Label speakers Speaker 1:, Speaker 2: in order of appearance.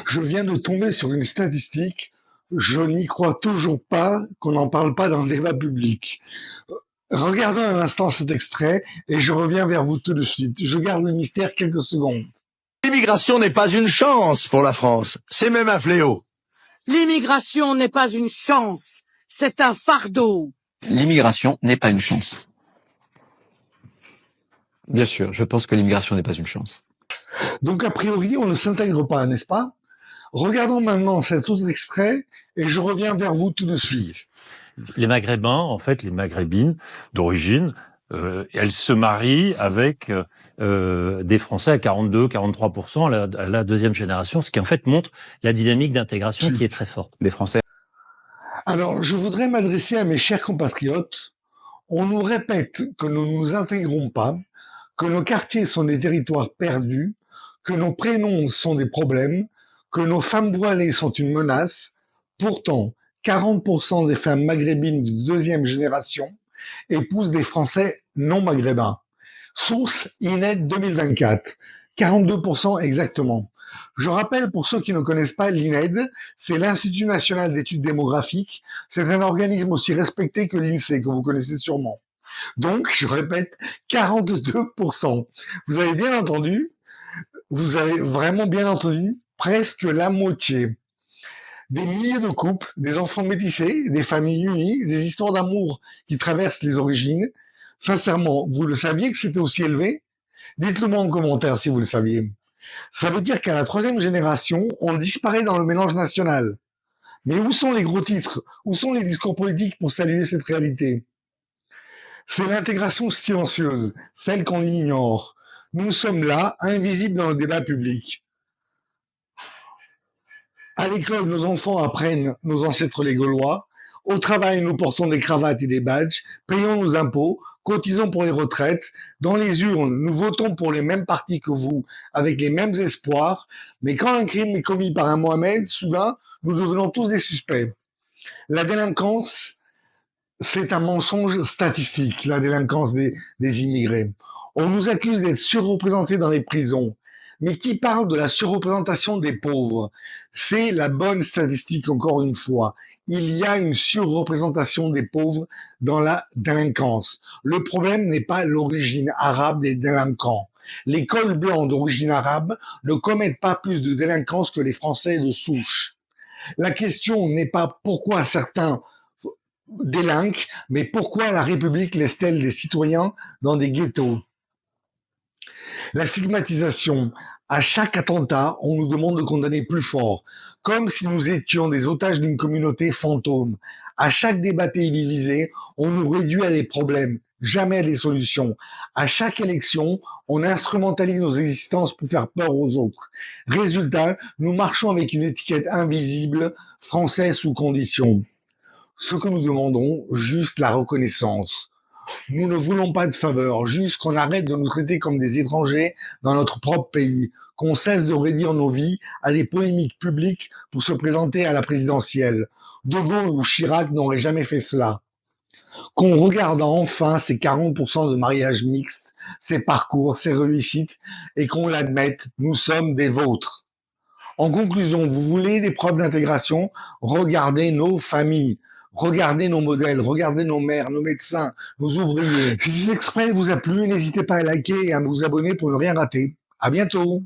Speaker 1: Je viens de tomber sur une statistique. Je n'y crois toujours pas qu'on n'en parle pas dans le débat public. Regardons un instant cet extrait et je reviens vers vous tout de suite. Je garde le mystère quelques secondes.
Speaker 2: L'immigration n'est pas une chance pour la France, c'est même un fléau.
Speaker 3: L'immigration n'est pas une chance, c'est un fardeau.
Speaker 4: L'immigration n'est pas une chance. Bien sûr, je pense que l'immigration n'est pas une chance.
Speaker 1: Donc a priori, on ne s'intègre pas, n'est-ce pas? Regardons maintenant cet autre extrait et je reviens vers vous tout de suite.
Speaker 5: Les Maghrébins, en fait, les Maghrébines d'origine, elles se marient avec des Français à 42-43% à la deuxième génération, ce qui en fait montre la dynamique d'intégration qui est très forte.
Speaker 4: Des Français.
Speaker 1: Alors, je voudrais m'adresser à mes chers compatriotes. On nous répète que nous ne nous intégrons pas, que nos quartiers sont des territoires perdus, que nos prénoms sont des problèmes, que nos femmes voilées sont une menace. Pourtant, 40% des femmes maghrébines de deuxième génération épousent des Français non maghrébins. Source INED 2024, 42% exactement. Je rappelle pour ceux qui ne connaissent pas l'INED, c'est l'Institut national d'études démographiques. C'est un organisme aussi respecté que l'INSEE, que vous connaissez sûrement. Donc, je répète, 42%. Vous avez bien entendu, vous avez vraiment bien entendu, presque la moitié. Des milliers de couples, des enfants métissés, des familles unies, des histoires d'amour qui traversent les origines. Sincèrement, vous le saviez que c'était aussi élevé? Dites-le moi en commentaire si vous le saviez. Ça veut dire qu'à la troisième génération, on disparaît dans le mélange national. Mais où sont les gros titres? Où sont les discours politiques pour saluer cette réalité? C'est l'intégration silencieuse, celle qu'on ignore. Nous sommes là, invisibles dans le débat public. À l'école, nos enfants apprennent nos ancêtres les Gaulois. Au travail, nous portons des cravates et des badges, payons nos impôts, cotisons pour les retraites. Dans les urnes, nous votons pour les mêmes partis que vous, avec les mêmes espoirs. Mais quand un crime est commis par un Mohamed, soudain, nous devenons tous des suspects. La délinquance, c'est un mensonge statistique, la délinquance des immigrés. On nous accuse d'être surreprésentés dans les prisons. Mais qui parle de la surreprésentation des pauvres? C'est la bonne statistique, encore une fois. Il y a une surreprésentation des pauvres dans la délinquance. Le problème n'est pas l'origine arabe des délinquants. Les cols blancs d'origine arabe ne commettent pas plus de délinquance que les Français de souche. La question n'est pas pourquoi certains délinquent, mais pourquoi la République laisse-t-elle des citoyens dans des ghettos? La stigmatisation. À chaque attentat, on nous demande de condamner plus fort, comme si nous étions des otages d'une communauté fantôme. À chaque débat télévisé, on nous réduit à des problèmes, jamais à des solutions. À chaque élection, on instrumentalise nos existences pour faire peur aux autres. Résultat, nous marchons avec une étiquette invisible, français sous condition. Ce que nous demandons, juste la reconnaissance. Nous ne voulons pas de faveur, juste qu'on arrête de nous traiter comme des étrangers dans notre propre pays, qu'on cesse de réduire nos vies à des polémiques publiques pour se présenter à la présidentielle. De Gaulle ou Chirac n'auraient jamais fait cela. Qu'on regarde enfin ces 40% de mariages mixtes, ces parcours, ces réussites, et qu'on l'admette, nous sommes des vôtres. En conclusion, vous voulez des preuves d'intégration? Regardez nos familles. Regardez nos modèles, regardez nos mères, nos médecins, nos ouvriers. Si cet extrait vous a plu, n'hésitez pas à liker et à vous abonner pour ne rien rater. À bientôt.